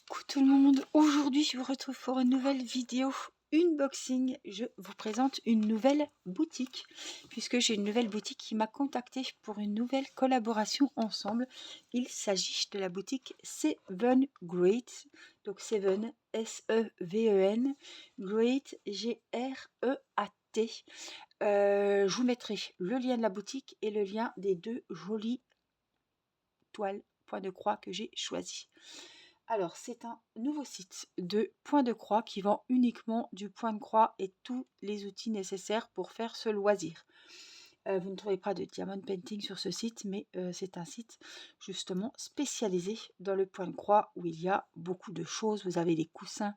Coucou tout le monde, aujourd'hui je vous retrouve pour une nouvelle vidéo unboxing. Je vous présente une nouvelle boutique, puisque j'ai une nouvelle boutique qui m'a contacté pour une nouvelle collaboration ensemble. Il s'agit de la boutique Seven Great, donc Seven S-E-V-E-N, Great G-R-E-A-T. Je vous mettrai le lien de la boutique et le lien des deux jolies toiles point de croix que j'ai choisi. Alors, c'est un nouveau site de point de croix qui vend uniquement du point de croix et tous les outils nécessaires pour faire ce loisir. Vous ne trouverez pas de diamond painting sur ce site, mais c'est un site justement spécialisé dans le point de croix où il y a beaucoup de choses. Vous avez les coussins,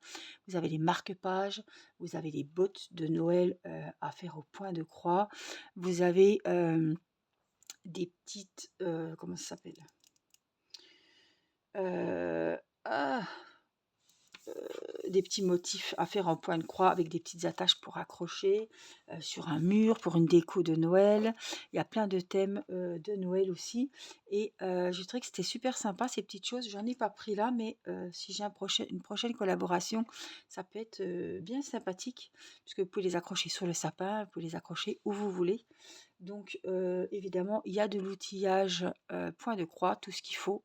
vous avez les marque-pages, vous avez les bottes de Noël à faire au point de croix. Vous avez des petites... comment ça s'appelle ah, des petits motifs à faire en point de croix avec des petites attaches pour accrocher sur un mur, pour une déco de Noël. Il y a plein de thèmes de Noël aussi. Et je trouvais que c'était super sympa ces petites choses. J'en ai pas pris là, mais si j'ai une prochaine collaboration, ça peut être bien sympathique, puisque vous pouvez les accrocher sur le sapin, vous pouvez les accrocher où vous voulez. Donc évidemment, il y a de l'outillage point de croix, tout ce qu'il faut.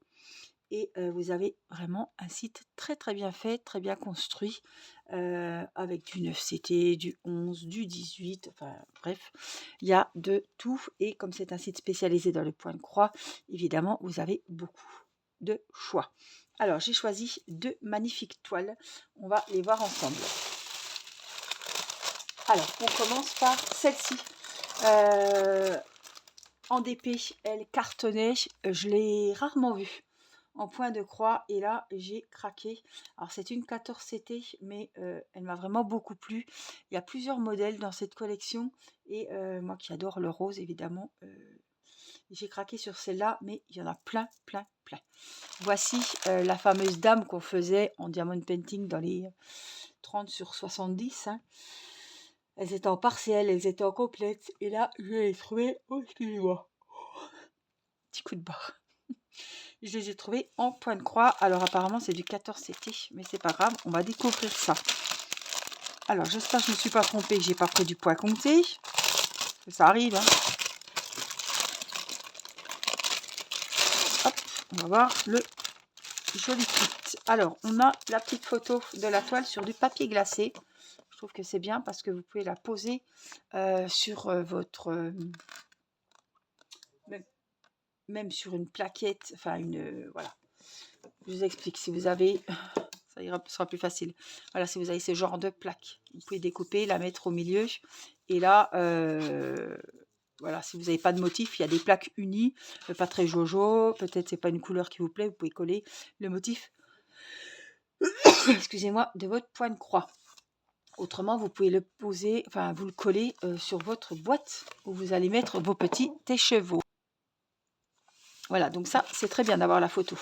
Et vous avez vraiment un site très très bien fait, très bien construit, avec du 9CT, du 11, du 18, enfin bref, il y a de tout. Et comme c'est un site spécialisé dans le point de croix, évidemment, vous avez beaucoup de choix. Alors, j'ai choisi deux magnifiques toiles. On va les voir ensemble. Alors, on commence par celle-ci. En DP, elle cartonnait. Je l'ai rarement vue en point de croix et là j'ai craqué. Alors c'est une 14CT mais elle m'a vraiment beaucoup plu. Il y a plusieurs modèles dans cette collection et moi qui adore le rose évidemment, j'ai craqué sur celle-là, mais il y en a plein. Voici la fameuse dame qu'on faisait en diamond painting dans les 30 sur 70 hein. Elles étaient en partiel, elles étaient en complète et là je les ai trouvées, oh excusez-moi, petit coup de barre. Je les ai trouvés en point de croix. Alors apparemment c'est du 14CT, mais c'est pas grave, on va découvrir ça. Alors j'espère que je ne me suis pas trompée, que j'ai pas pris du poids compté. Ça arrive, hein. Hop, on va voir le joli kit. Alors on a la petite photo de la toile sur du papier glacé. Je trouve que c'est bien parce que vous pouvez la poser sur votre... même sur une plaquette, enfin une... voilà. Je vous explique, si vous avez... ça sera plus facile. Voilà, si vous avez ce genre de plaque, vous pouvez découper, la mettre au milieu. Et là, voilà, si vous n'avez pas de motif, il y a des plaques unies, pas très jojo. Peut-être c'est pas une couleur qui vous plaît, vous pouvez coller le motif, excusez-moi, de votre point de croix. Autrement, vous pouvez le poser, enfin vous le collez sur votre boîte où vous allez mettre vos petits écheveaux. Voilà, donc ça, c'est très bien d'avoir la photo.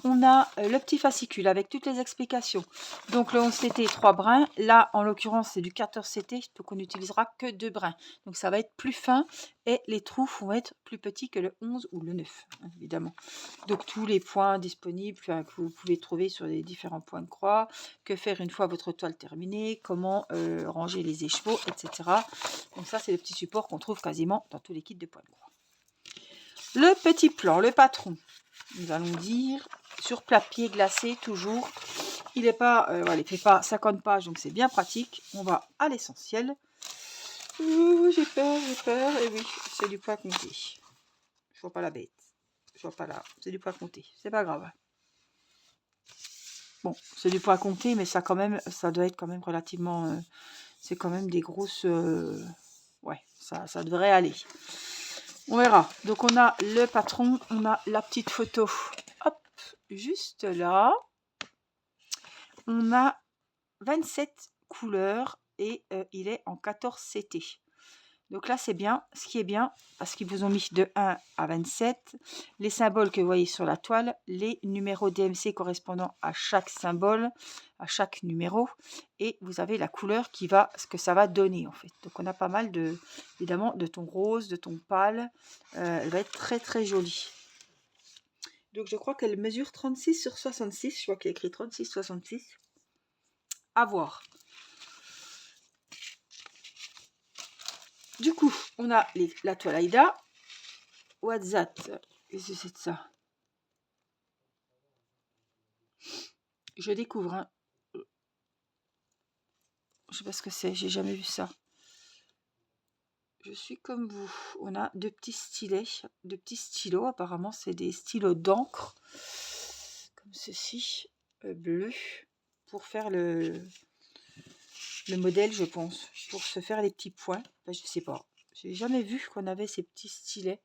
On a le petit fascicule avec toutes les explications. Donc le 11CT, 3 brins. Là, en l'occurrence, c'est du 14CT, donc on n'utilisera que 2 brins. Donc ça va être plus fin et les trous vont être plus petits que le 11 ou le 9, hein, évidemment. Donc tous les points disponibles que vous pouvez trouver sur les différents points de croix. Que faire une fois votre toile terminée. Comment ranger les écheveaux, etc. Donc ça, c'est le petit support qu'on trouve quasiment dans tous les kits de points de croix. Le petit plan, le patron, nous allons dire, sur papier glacé toujours. Il n'est pas, voilà, il fait pas 50 pages, donc c'est bien pratique. On va à l'essentiel. J'ai peur. Et oui, c'est du poids compté. Je vois pas la bête. Je vois pas là. C'est du poids compté. C'est pas grave. Bon, c'est du poids compté, mais ça quand même, ça doit être quand même relativement... c'est quand même des grosses... ouais, ça devrait aller. On verra. Donc on a le patron, on a la petite photo. Hop, juste là. On a 27 couleurs et il est en 14CT. Donc là c'est bien. Ce qui est bien, parce qu'ils vous ont mis de 1 à 27. Les symboles que vous voyez sur la toile, les numéros DMC correspondant à chaque symbole, à chaque numéro. Et vous avez la couleur qui va, ce que ça va donner en fait. Donc on a pas mal de, évidemment, de tons roses, de tons pâles. Elle va être très très jolie. Donc je crois qu'elle mesure 36 sur 66. Je vois qu'il y a écrit 36-66. À voir. Du coup, on a la toile Aïda. WhatsApp. Qu'est-ce que c'est de ça? Je découvre. Hein. Je sais pas ce que c'est. J'ai jamais vu ça. Je suis comme vous. On a deux petits stylets. Deux petits stylos. Apparemment, c'est des stylos d'encre. Comme ceci. Bleu. Pour faire le modèle, je pense. Pour se faire les petits points. Enfin, je sais pas. J'ai jamais vu qu'on avait ces petits stylets.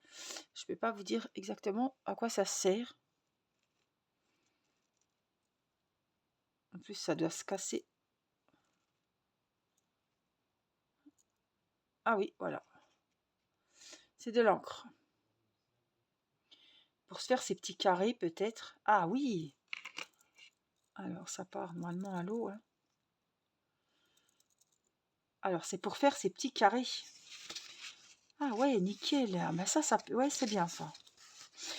Je ne peux pas vous dire exactement à quoi ça sert. En plus, ça doit se casser. Ah oui, voilà. C'est de l'encre. Pour se faire ces petits carrés, peut-être. Ah oui. Alors, ça part normalement à l'eau. Hein. Alors, c'est pour faire ces petits carrés. Ah ouais, nickel. Ah, ben ça ouais, c'est bien ça.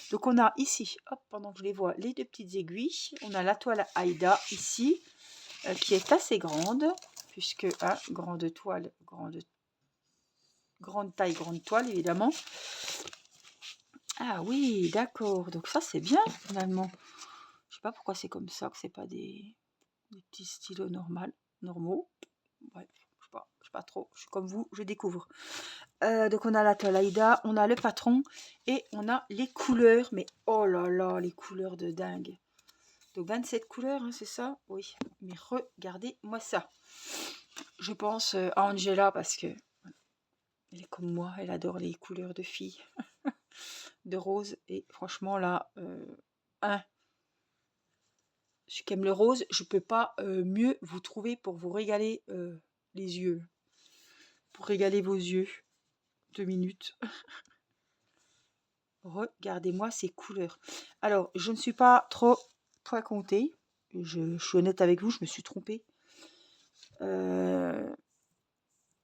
Donc, on a ici, hop, pendant que je les vois, les deux petites aiguilles. On a la toile Aïda ici, qui est assez grande, puisque, grande toile, grande taille, grande toile, évidemment. Ah oui, d'accord. Donc ça, c'est bien, finalement. Je sais pas pourquoi c'est comme ça, que c'est pas des petits stylos normaux. Bref, je sais pas trop. Je suis comme vous, je découvre. Donc on a la toile Aïda, on a le patron et on a les couleurs. Mais oh là là, les couleurs de dingue. Donc 27 couleurs, hein, c'est ça? Oui. Mais regardez-moi ça. Je pense à Angela parce que elle est comme moi, elle adore les couleurs de filles, de rose. Et franchement là, celui qui aime le rose, je peux pas mieux vous trouver pour vous régaler les yeux. Pour régaler vos yeux. 2 minutes. Regardez-moi ces couleurs. Alors, je ne suis pas trop point comptée. Je suis honnête avec vous, je me suis trompée.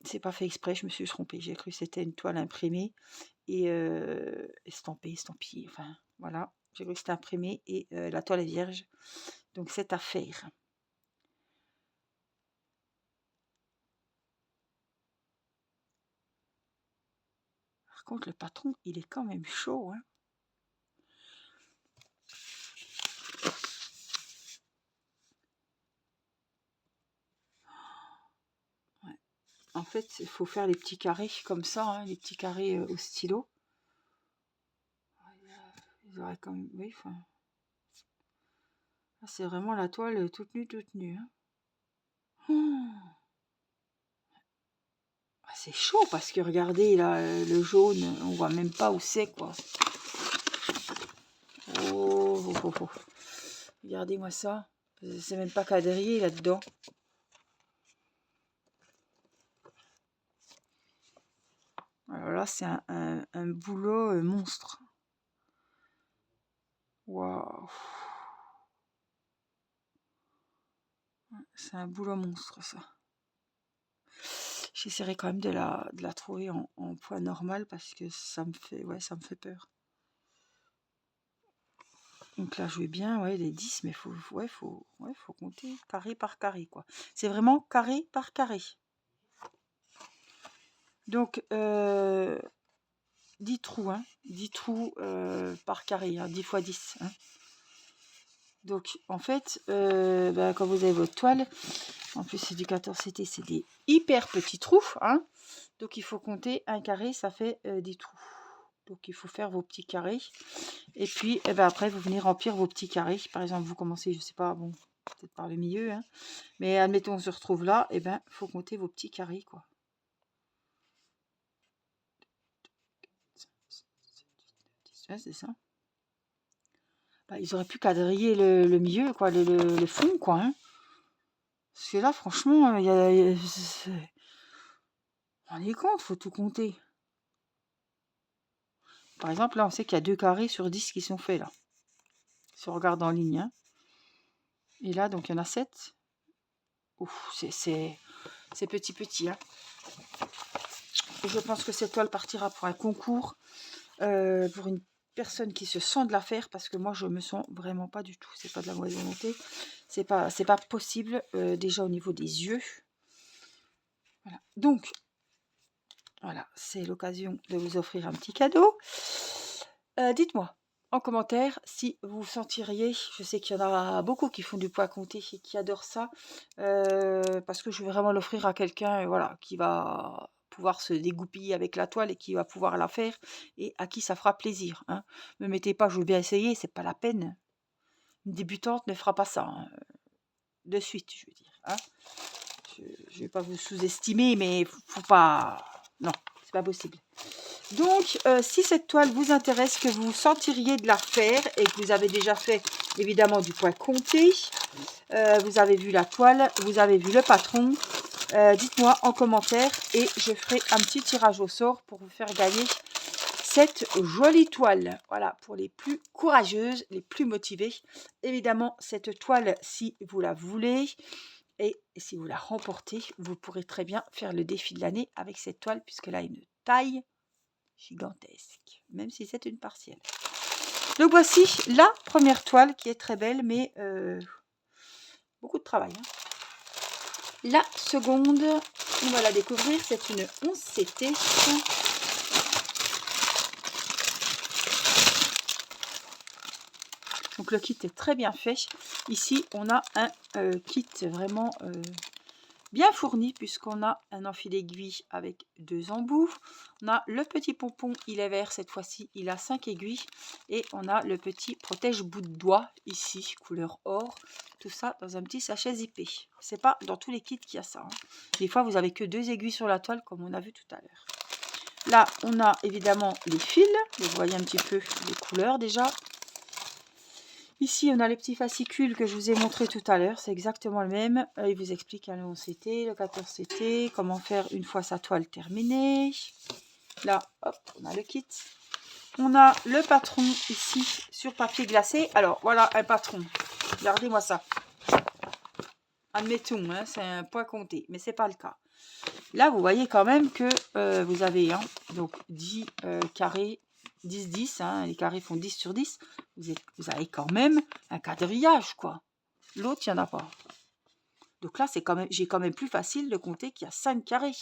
C'est pas fait exprès, je me suis trompée. J'ai cru que c'était une toile imprimée et estampillée. Enfin, voilà. J'ai cru que c'était imprimé et la toile est vierge. Donc, c'est à faire. Par contre, le patron, il est quand même chaud. Hein. Ouais. En fait, il faut faire les petits carrés comme ça, hein, les petits carrés au stylo. Ils auraient quand même... Oui, enfin... C'est vraiment la toile toute nue, toute nue. Hein. Oh, c'est chaud parce que regardez là, le jaune, on voit même pas où c'est quoi. Oh, oh, oh, oh. Regardez-moi ça. C'est même pas quadrillé là-dedans. Alors là, c'est un boulot monstre. Waouh. C'est un boulot monstre ça. J'essaierai quand même de la trouver en poids normal parce que ça me fait peur. Donc là, je vais bien, ouais, les 10, mais faut compter carré par carré, quoi. C'est vraiment carré par carré. Donc, 10 trous, hein, 10 trous par carré, hein, 10 x 10. Hein. Donc, en fait, quand vous avez votre toile, en plus c'est du 14 CT, c'est des hyper petits trous. Hein. Donc, il faut compter un carré, ça fait 10 trous. Donc, il faut faire vos petits carrés. Et puis, après, vous venez remplir vos petits carrés. Par exemple, vous commencez, je sais pas, bon, peut-être par le milieu. Hein. Mais admettons, on se retrouve là. Et il faut compter vos petits carrés, quoi. C'est ça. Bah, ils auraient pu quadriller le milieu, quoi, le fond, quoi. Hein. Parce que là, franchement, on est compte, faut tout compter. Par exemple, là, on sait qu'il y a 2 carrés sur 10 qui sont faits, là. Si on regarde en ligne. Hein. Et là, donc, il y en a 7. Ouf, c'est petit. Hein. Et je pense que cette toile partira pour un concours, pour une personnes qui se sentent de la faire, parce que moi je me sens vraiment pas du tout. C'est pas de la mauvaise volonté, c'est pas possible, déjà au niveau des yeux. Voilà. Donc voilà, c'est l'occasion de vous offrir un petit cadeau. Dites-moi en commentaire si vous sentiriez, je sais qu'il y en a beaucoup qui font du poids compté et qui adorent ça, parce que je vais vraiment l'offrir à quelqu'un, voilà, qui va pouvoir se dégoupiller avec la toile et qui va pouvoir la faire et à qui ça fera plaisir, hein. Me mettez pas: «Je veux bien essayer», c'est pas la peine. Une débutante ne fera pas ça, hein, de suite, je veux dire, hein. Je vais pas vous sous-estimer, mais faut pas, non, c'est pas possible. Donc, si cette toile vous intéresse, que vous sentiriez de la faire et que vous avez déjà fait évidemment du poids compté, vous avez vu la toile, vous avez vu le patron, dites-moi en commentaire et je ferai un petit tirage au sort pour vous faire gagner cette jolie toile. Voilà, pour les plus courageuses, les plus motivées. Évidemment, cette toile, si vous la voulez et si vous la remportez, vous pourrez très bien faire le défi de l'année avec cette toile puisqu'elle a une taille gigantesque, même si c'est une partielle. Donc voici la première toile qui est très belle, mais beaucoup de travail, hein. La seconde, on va la découvrir, c'est une 11CT. Donc le kit est très bien fait. Ici, on a un kit vraiment bien fourni puisqu'on a un enfil aiguille avec 2 embouts. On a le petit pompon, il est vert cette fois-ci, il a 5 aiguilles. Et on a le petit protège bout de doigt ici, couleur or. Tout ça dans un petit sachet zippé. C'est pas dans tous les kits qu'il y a ça, hein. Des fois, vous avez que 2 aiguilles sur la toile comme on a vu tout à l'heure. Là, on a évidemment les fils. Vous voyez un petit peu les couleurs déjà. Ici, on a les petits fascicules que je vous ai montré tout à l'heure. C'est exactement le même. Il vous explique le 11CT, le 14CT, comment faire une fois sa toile terminée. Là, hop, on a le kit. On a le patron ici sur papier glacé. Alors, voilà un patron. Regardez-moi ça. Admettons, hein, c'est un point compté, mais c'est pas le cas. Là, vous voyez quand même que vous avez donc 10 carrés. 10-10, hein, les carrés font 10 sur 10. Vous avez quand même un quadrillage, quoi. L'autre, il n'y en a pas. Donc là, j'ai quand même plus facile de compter qu'il y a 5 carrés.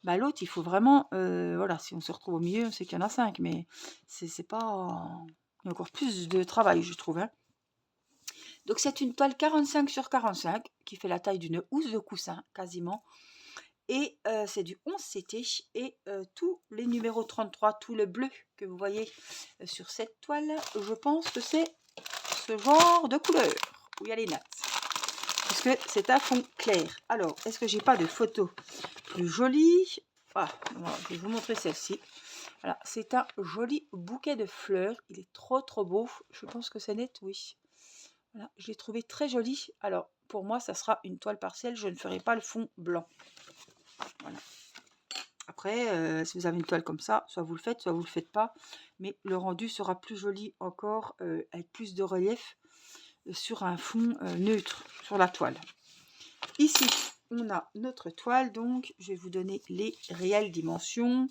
Bah, l'autre, il faut vraiment, voilà, si on se retrouve au milieu, on sait qu'il y en a 5, mais c'est pas... Il y a encore plus de travail, je trouve, hein. Donc c'est une toile 45 sur 45 qui fait la taille d'une housse de coussin, quasiment. Et c'est du 11CT et tous les numéros 33, tout le bleu que vous voyez sur cette toile, je pense que c'est ce genre de couleur où il y a les nattes, puisque c'est un fond clair. Alors, est-ce que j'ai pas de photos plus jolies? Ah, je vais vous montrer celle-ci. Voilà, c'est un joli bouquet de fleurs. Il est trop beau. Je pense que c'est net, oui. Voilà, je l'ai trouvé très joli. Alors, pour moi, ça sera une toile partielle. Je ne ferai pas le fond blanc. Voilà. Après, si vous avez une toile comme ça, soit vous le faites, soit vous le faites pas. Mais le rendu sera plus joli encore, avec plus de relief sur un fond neutre, sur la toile. Ici, on a notre toile. Donc, je vais vous donner les réelles dimensions.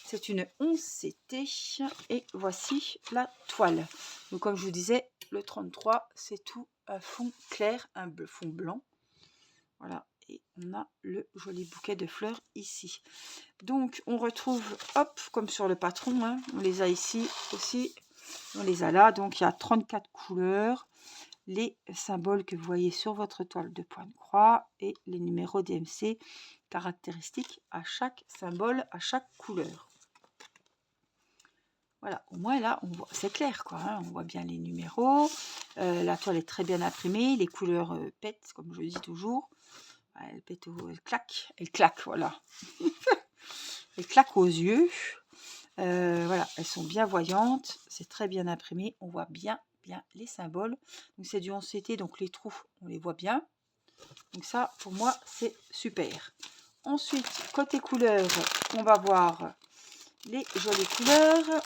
C'est une 11CT et voici la toile. Donc, comme je vous disais, le 33, c'est tout un fond clair, un fond blanc. Voilà, et on a le joli bouquet de fleurs ici. Donc, on retrouve, hop, comme sur le patron, hein, on les a ici aussi, on les a là. Donc, il y a 34 couleurs, les symboles que vous voyez sur votre toile de point de croix et les numéros DMC caractéristiques à chaque symbole, à chaque couleur. Voilà, au moins là, on voit, c'est clair, quoi, hein, on voit bien les numéros. La toile est très bien imprimée, les couleurs pètent, comme je le dis toujours. Elle pète, elle claque, voilà. Elle claque aux yeux. Voilà, elles sont bien voyantes, c'est très bien imprimé, on voit bien les symboles. Donc c'est du 11CT, donc les trous, on les voit bien. Donc ça, pour moi, c'est super. Ensuite, côté couleur, on va voir les jolies couleurs.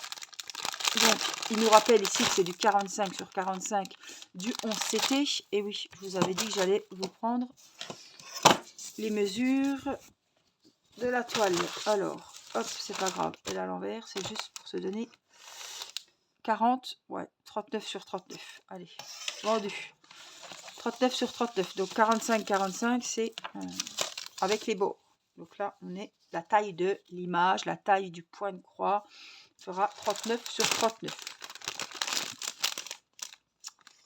Donc, il nous rappelle ici que c'est du 45 sur 45, du 11CT. Et oui, je vous avais dit que j'allais vous prendre les mesures de la toile. Alors, hop, c'est pas grave, elle est à l'envers, c'est juste pour se donner 40, ouais, 39 sur 39. Allez, vendu. 39 sur 39, donc 45, 45, c'est avec les bords. Donc là, on est la taille de l'image, la taille du point de croix fera 39 sur 39.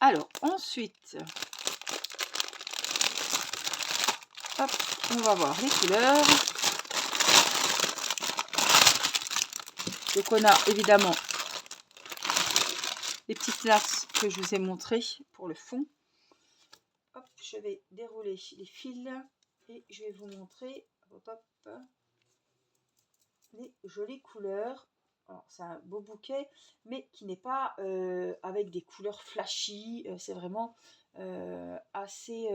Alors, ensuite, hop, on va voir les couleurs. Donc on a évidemment les petites laces que je vous ai montrées pour le fond. Hop, je vais dérouler les fils et je vais vous montrer hop, hop, les jolies couleurs. Alors c'est un beau bouquet, mais qui n'est pas avec des couleurs flashy. C'est vraiment assez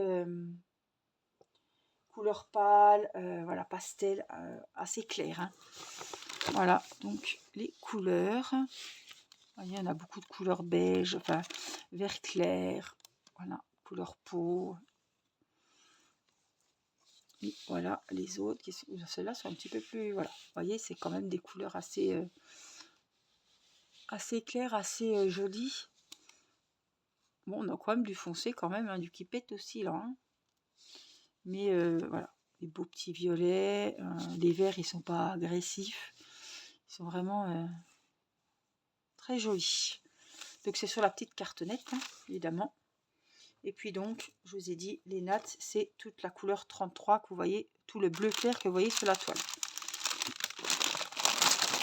couleur pâle, voilà, pastel, assez clair. Hein. Voilà, donc les couleurs. Vous voyez, on a beaucoup de couleurs beige, enfin vert clair, voilà, couleur peau. Et voilà les autres, ceux-là sont un petit peu plus, voilà, vous voyez, c'est quand même des couleurs assez, assez claires, assez jolies. Bon, on a quand même du foncé quand même, hein, du qui pète aussi là. Hein. Mais voilà, les beaux petits violets, les verts, ils sont pas agressifs, ils sont vraiment très jolis. Donc c'est sur la petite cartonnette, hein, évidemment. Et puis donc, je vous ai dit, les nattes, c'est toute la couleur 33 que vous voyez, tout le bleu clair que vous voyez sur la toile.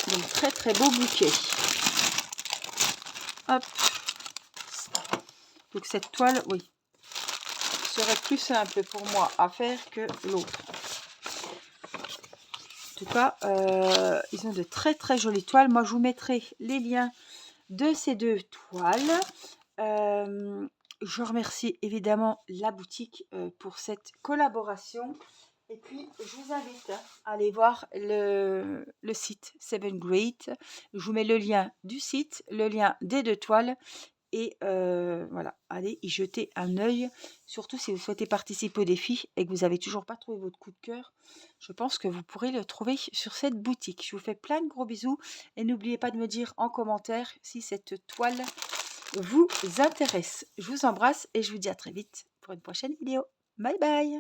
Donc très très beau bouquet. Hop. Donc cette toile, oui, serait plus simple pour moi à faire que l'autre. En tout cas, ils ont de très très jolies toiles. Moi, je vous mettrai les liens de ces deux toiles. Je remercie évidemment la boutique pour cette collaboration. Et puis, je vous invite à aller voir le site Seven Great. Je vous mets le lien du site, le lien des deux toiles. Et voilà, allez y jeter un œil. Surtout si vous souhaitez participer au défi et que vous n'avez toujours pas trouvé votre coup de cœur. Je pense que vous pourrez le trouver sur cette boutique. Je vous fais plein de gros bisous. Et n'oubliez pas de me dire en commentaire si cette toile vous intéresse. Je vous embrasse et je vous dis à très vite pour une prochaine vidéo. Bye bye!